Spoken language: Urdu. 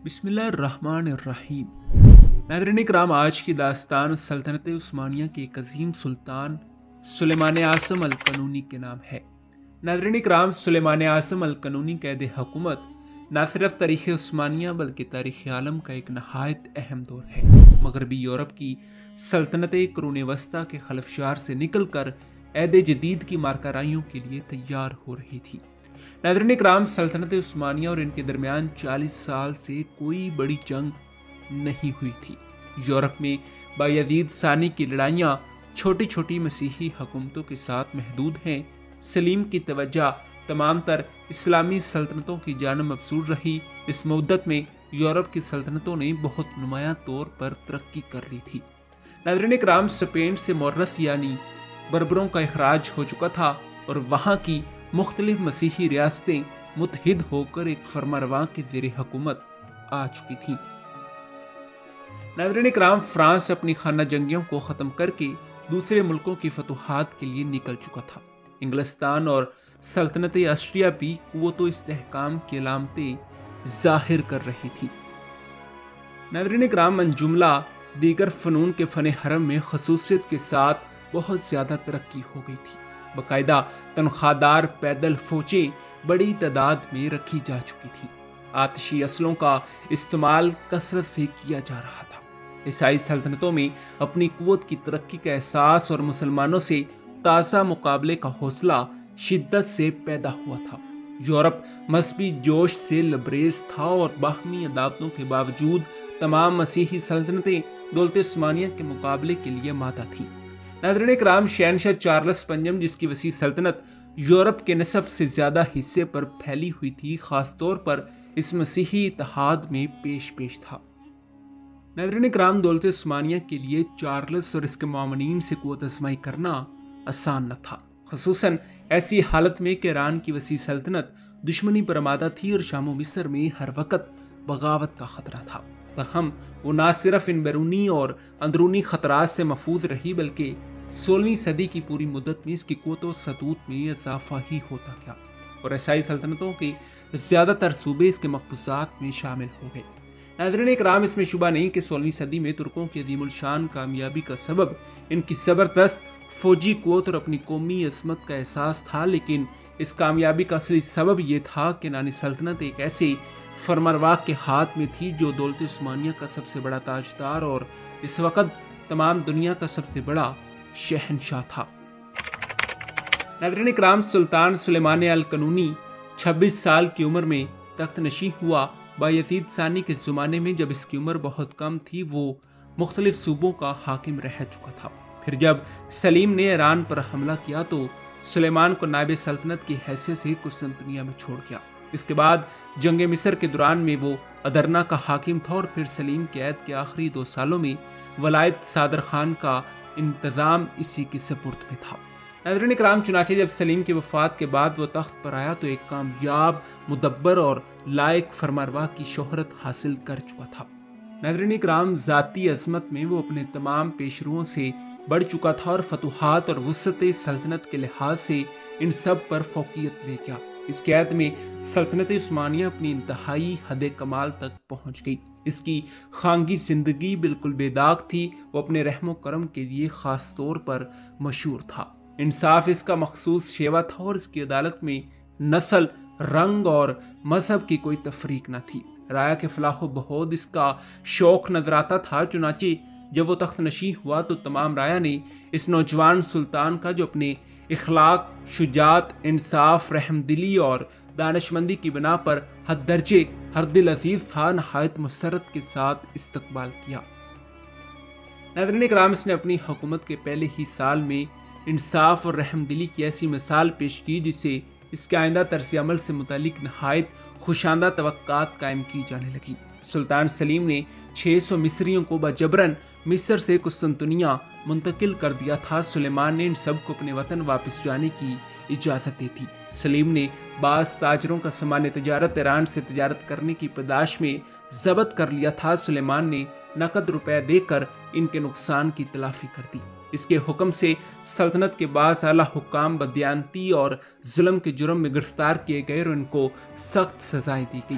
بسم اللہ الرحمن الرحیم۔ ناظرین اکرام، آج کی داستان سلطنت عثمانیہ کے ایک عظیم سلطان سلیمان اعظم القانونی کے نام ہے۔ ناظرین اکرام، سلیمان اعظم القانونی قید حکومت نہ صرف تاریخ عثمانیہ بلکہ تاریخ عالم کا ایک نہایت اہم دور ہے۔ مغربی یورپ کی سلطنت قرون وسطیٰ کے خلفشار سے نکل کر عہد جدید کی مارکارائیوں کے لیے تیار ہو رہی تھی۔ ناظرین اکرام، سلطنت عثمانیہ اور ان کے درمیان 40 سال سے کوئی بڑی جنگ نہیں ہوئی تھی۔ یورپ میں بایزید ثانی کی لڑائیاں چھوٹی چھوٹی مسیحی حکومتوں کے ساتھ محدود ہیں۔ سلیم کی توجہ تمام تر اسلامی سلطنتوں کی جانب مبذول رہی۔ اس مدت میں یورپ کی سلطنتوں نے بہت نمایاں طور پر ترقی کر لی تھی۔ ناظرین اکرام، اسپین سے مورث یعنی بربروں کا اخراج ہو چکا تھا اور وہاں کی مختلف مسیحی ریاستیں متحد ہو کر ایک فرمانرواں کے زیر حکومت آ چکی تھیں۔ ناظرین اکرام، فرانس اپنی خانہ جنگیوں کو ختم کر کے دوسرے ملکوں کی فتوحات کے لیے نکل چکا تھا۔ انگلستان اور سلطنت آسٹریا بھی قوت و استحکام کی علامتیں ظاہر کر رہی تھی۔ ناظرین اکرام، من جملہ دیگر فنون کے فن حرم میں خصوصیت کے ساتھ بہت زیادہ ترقی ہو گئی تھی۔ باقاعدہ تنخواہ دار پیدل فوجیں بڑی تعداد میں رکھی جا چکی تھیں۔ آتشی اسلحوں کا استعمال کثرت سے کیا جا رہا تھا۔ عیسائی سلطنتوں میں اپنی قوت کی ترقی کا احساس اور مسلمانوں سے تازہ مقابلے کا حوصلہ شدت سے پیدا ہوا تھا۔ یورپ مذہبی جوش سے لبریز تھا اور باہمی عداوتوں کے باوجود تمام مسیحی سلطنتیں دولت عثمانیہ کے مقابلے کے لیے مادہ تھیں۔ ناظرین اکرام، شہنشاہ چارلس پنجم، جس کی وسیع سلطنت یورپ کے نصف سے زیادہ حصے پر پھیلی ہوئی تھی، خاص طور پر اس مسیحی اتحاد میں پیش تھا۔ ناظرین اکرام، دولت عثمانیہ کے لیے چارلس اور اس کے معاونین سے قوت آزمائی کرنا آسان نہ تھا، خصوصاً ایسی حالت میں کہ ایران کی وسیع سلطنت دشمنی پر آمادہ تھی اور شام و مصر میں ہر وقت بغاوت کا خطرہ تھا۔ تاہم وہ نہ صرف ان بیرونی اور اندرونی خطرات سے محفوظ رہی بلکہ 16ویں صدی کی پوری مدت میں اس کی قوت و ثبوت میں اضافہ ہی ہوتا گیا اور عیسائی سلطنتوں کے زیادہ تر صوبے اس کے مقبوضات میں شامل ہو گئے۔ ناظرین اکرام، اس میں شبہ نہیں کہ 16ویں صدی میں ترکوں کی عظیم الشان کامیابی کا سبب ان کی زبردست فوجی قوت اور اپنی قومی عظمت کا احساس تھا، لیکن اس کامیابی کا اصلی سبب یہ تھا کہ نانی سلطنت ایک ایسے فرمانروا کے ہاتھ میں تھی جو دولت عثمانیہ کا سب سے بڑا تاجدار اور اس وقت تمام دنیا کا سب سے بڑا شہنشاہ تھا۔ ناظرین اکرام، سلطان سلیمان القانونی 26 سال کی عمر میں تخت نشین ہوا۔ بایزید ثانی کے زمانے میں جب اس کی عمر بہت کم تھی، وہ مختلف صوبوں کا حاکم رہ چکا تھا۔ پھر جب سلیم نے ایران پر حملہ کیا تو سلیمان کو نائب سلطنت کی حیثیت سے قسطنطنیہ میں چھوڑ گیا۔ اس کے بعد جنگ مصر کے دوران میں وہ ادرنا کا حاکم تھا اور پھر سلیم کے عہد کے آخری 2 سالوں میں ولایت صادر خان کا انتظام اسی کے سپرد میں تھا۔ ناظرین اکرام، چنانچہ جب سلیم کی وفات کے بعد وہ تخت پر آیا تو ایک کامیاب، مدبر اور لائق فرمانروا کی شہرت حاصل کر چکا تھا۔ ناظرین اکرام، ذاتی عظمت میں وہ اپنے تمام پیشروؤں سے بڑھ چکا تھا اور فتوحات اور وسعت سلطنت کے لحاظ سے ان سب پر فوقیت لے گیا۔ اس کے عہد میں سلطنت عثمانیہ اپنی انتہائی حد کمال تک پہنچ گئی۔ اس کی خانگی زندگی بالکل بے داغ تھی۔ وہ اپنے رحم و کرم کے لیے خاص طور پر مشہور تھا۔ انصاف اس کا مخصوص شیوا تھا اور اس کی عدالت میں نسل، رنگ اور مذہب کی کوئی تفریق نہ تھی۔ رایا کے فلاح و بہبود اس کا شوق نظر آتا تھا۔ چنانچہ جب وہ تخت نشین ہوا تو تمام رایا نے اس نوجوان سلطان کا، جو اپنے اخلاق، شجاعت، انصاف، رحم دلی اور دانشمندی کی بنا پر حد درجے ہر دل عزیز تھا، نہایت مسرت کے ساتھ استقبال کیا۔ ناظرین اکرام، اس نے اپنی حکومت کے پہلے ہی سال میں انصاف اور رحم دلی کی ایسی مثال پیش کی جس سے اس کے آئندہ طرز عمل سے متعلق نہایت خوشاندہ توقعات قائم کی جانے لگی۔ سلطان سلیم نے 600 مصریوں کو بجبراً مصر سے قسطنطنیہ منتقل کر دیا تھا۔ سلیمان نے ان سب کو اپنے وطن واپس جانے کی اجازت دی تھی۔ سلیم نے بعض تاجروں کا سامان تجارت ایران سے تجارت کرنے کی پاداش میں ضبط کر لیا تھا۔ سلیمان نے نقد روپے دے کر ان کے نقصان کی تلافی کر دی۔ اس کے حکم سے سلطنت کے بعض اعلیٰ حکام بددیانتی اور ظلم کے جرم میں گرفتار کیے گئے اور ان کو سخت سزائیں دی گئی۔